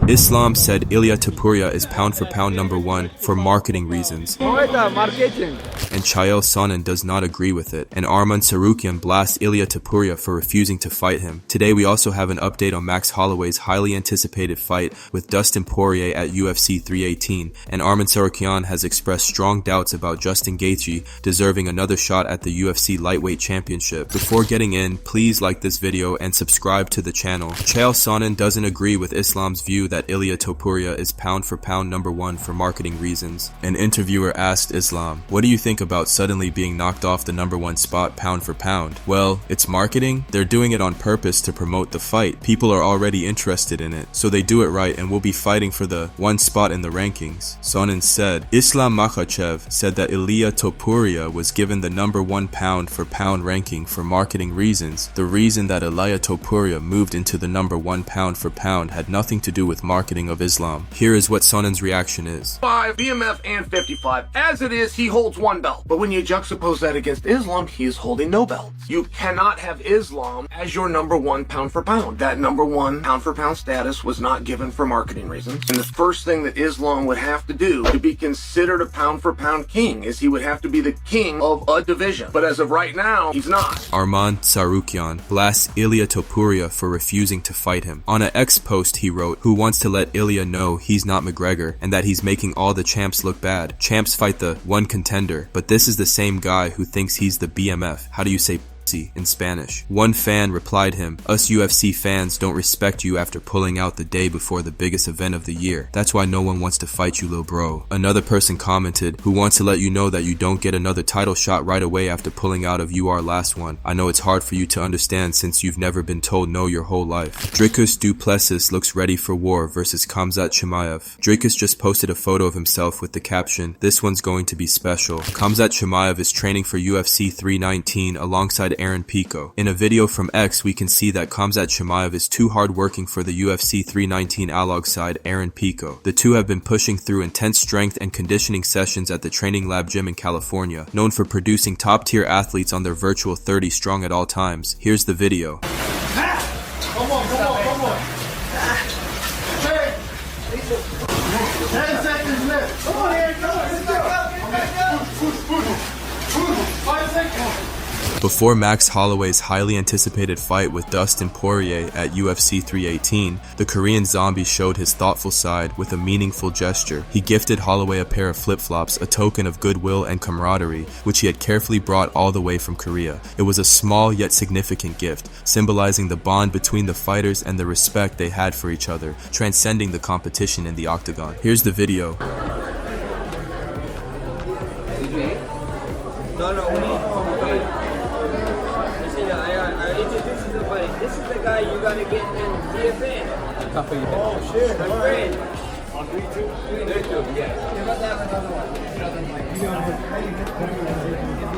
Islam said Ilia Topuria is pound for pound #1 for marketing reasons. And Chael Sonnen does not agree with it. And Arman Tsarukyan blasts Ilia Topuria for refusing to fight him. Today we also have an update on Max Holloway's highly anticipated fight with Dustin Poirier at UFC 318. And Arman Tsarukyan has expressed strong doubts about Justin Gaethje deserving another shot at the UFC Lightweight Championship. Before getting in, please like this video and subscribe to the channel. Chael Sonnen doesn't agree with Islam's view that Ilia Topuria is pound for pound #1 for marketing reasons. An interviewer asked Islam, "What do you think about suddenly being knocked off the #1 spot pound for pound?" "Well, it's marketing. They're doing it on purpose to promote the fight. People are already interested in it, so they do it right and will be fighting for the one spot in the rankings." Sonnen said, Islam Makhachev said that Ilia Topuria was given the #1 pound for pound ranking for marketing reasons. The reason that Ilia Topuria moved into the #1 pound for pound had nothing to do with marketing of Islam. Here is what Sonnen's reaction is. 5, BMF, and 55. As it is, he holds 1 belt. But when you juxtapose that against Islam, he is holding no belts. You cannot have Islam as your #1 pound for pound. That #1 pound for pound status was not given for marketing reasons. And the first thing that Islam would have to do to be considered a pound for pound king is he would have to be the king of a division. But as of right now, he's not. Arman Tsarukyan blasts Ilia Topuria for refusing to fight him. On an X post he wrote, "Who wants to let Ilia know he's not McGregor and that he's making all the champs look bad. Champs fight the one contender, but this is the same guy who thinks he's the BMF. How do you say in Spanish?" One fan replied him, "Us UFC fans don't respect you after pulling out the day before the biggest event of the year. That's why no one wants to fight you, lil bro." Another person commented, "Who wants to let you know that you don't get another title shot right away after pulling out of your last one. I know it's hard for you to understand since you've never been told no your whole life." Drakkar du Plessis looks ready for war versus Khamzat Chimaev. Drakkar just posted a photo of himself with the caption, "This one's going to be special." Khamzat Chimaev is training for UFC 319 alongside Aaron Pico. In a video from X, we can see that Khamzat Chimaev is too hard working for the UFC 319 alongside Aaron Pico. The two have been pushing through intense strength and conditioning sessions at the Training Lab gym in California, known for producing top-tier athletes on their virtual 30 strong at all times. Here's the video. Come on. 10 seconds left. Come on, Aaron. Push. 5 seconds. Before Max Holloway's highly anticipated fight with Dustin Poirier at UFC 318, the Korean zombie showed his thoughtful side with a meaningful gesture. He gifted Holloway a pair of flip-flops, a token of goodwill and camaraderie, which he had carefully brought all the way from Korea. It was a small yet significant gift, symbolizing the bond between the fighters and the respect they had for each other, transcending the competition in the octagon. Here's the video. This is the guy you gotta get in DFA. Oh shit! My friend. On YouTube, yeah. You got that another one.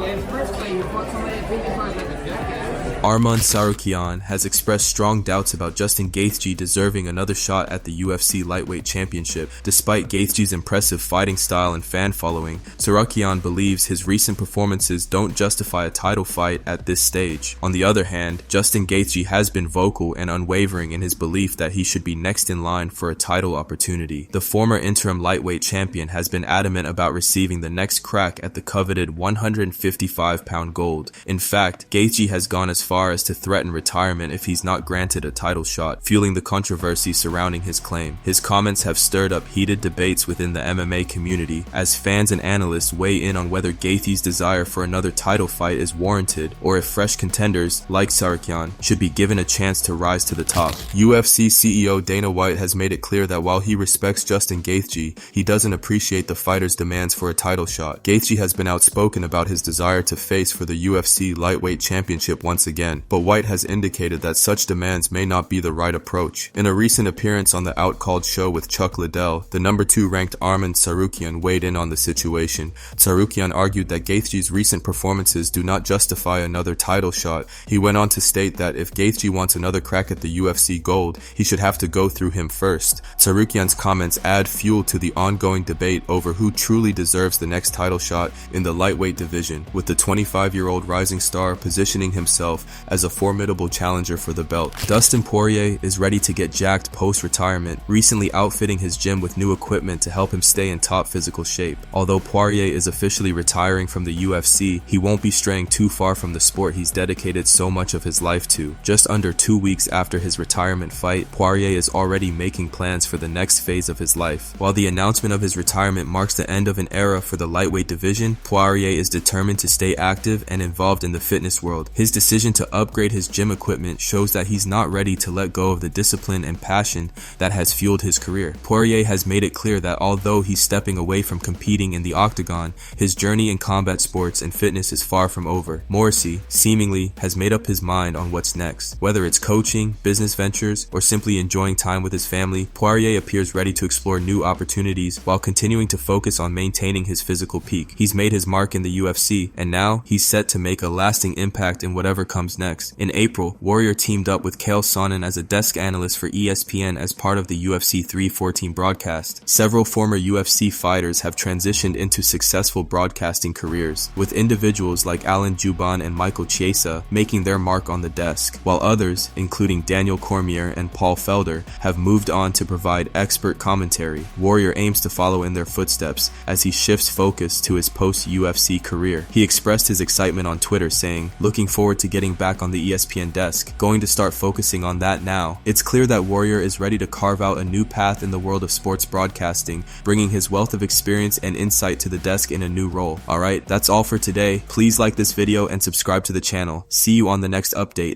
In first place, you fought somebody at 55 like a jackass. Arman Tsarukyan has expressed strong doubts about Justin Gaethje deserving another shot at the UFC Lightweight Championship. Despite Gaethje's impressive fighting style and fan following, Sarukyan believes his recent performances don't justify a title fight at this stage. On the other hand, Justin Gaethje has been vocal and unwavering in his belief that he should be next in line for a title opportunity. The former interim lightweight champion has been adamant about receiving the next crack at the coveted 155-pound gold. In fact, Gaethje has gone as far as to threaten retirement if he's not granted a title shot, fueling the controversy surrounding his claim. His comments have stirred up heated debates within the MMA community, as fans and analysts weigh in on whether Gaethje's desire for another title fight is warranted, or if fresh contenders, like Sarukyan, should be given a chance to rise to the top. UFC CEO Dana White has made it clear that while he respects Justin Gaethje, he doesn't appreciate the fighter's demands for a title shot. Gaethje has been outspoken about his desire to face for the UFC Lightweight Championship once again, but White has indicated that such demands may not be the right approach. In a recent appearance on the Outcalled show with Chuck Liddell, the number 2 ranked Arman Tsarukyan weighed in on the situation. Tsarukyan argued that Gaethje's recent performances do not justify another title shot. He went on to state that if Gaethje wants another crack at the UFC gold, he should have to go through him first. Tsarukyan's comments events add fuel to the ongoing debate over who truly deserves the next title shot in the lightweight division, with the 25-year-old rising star positioning himself as a formidable challenger for the belt. Dustin Poirier is ready to get jacked post-retirement, recently outfitting his gym with new equipment to help him stay in top physical shape. Although Poirier is officially retiring from the UFC, he won't be straying too far from the sport he's dedicated so much of his life to. Just under 2 weeks after his retirement fight, Poirier is already making plans for the next phase of his life. While the announcement of his retirement marks the end of an era for the lightweight division, Poirier is determined to stay active and involved in the fitness world. His decision to upgrade his gym equipment shows that he's not ready to let go of the discipline and passion that has fueled his career. Poirier has made it clear that although he's stepping away from competing in the octagon, his journey in combat sports and fitness is far from over. Morrissey, seemingly, has made up his mind on what's next. Whether it's coaching, business ventures, or simply enjoying time with his family, Poirier appears ready to explore new opportunities while continuing to focus on maintaining his physical peak. He's made his mark in the UFC, and now he's set to make a lasting impact in whatever comes next. In April, Warrior teamed up with Chael Sonnen as a desk analyst for ESPN as part of the UFC 314 broadcast. Several former UFC fighters have transitioned into successful broadcasting careers, with individuals like Alan Juban and Michael Chiesa making their mark on the desk, while others, including Daniel Cormier and Paul Felder, have moved on to provide expert commentary. Warrior aims to follow in their footsteps as he shifts focus to his post-UFC career. He expressed his excitement on Twitter, saying, "Looking forward to getting back on the ESPN desk. Going to start focusing on that now." It's clear that Warrior is ready to carve out a new path in the world of sports broadcasting, bringing his wealth of experience and insight to the desk in a new role. Alright, that's all for today. Please like this video and subscribe to the channel. See you on the next update.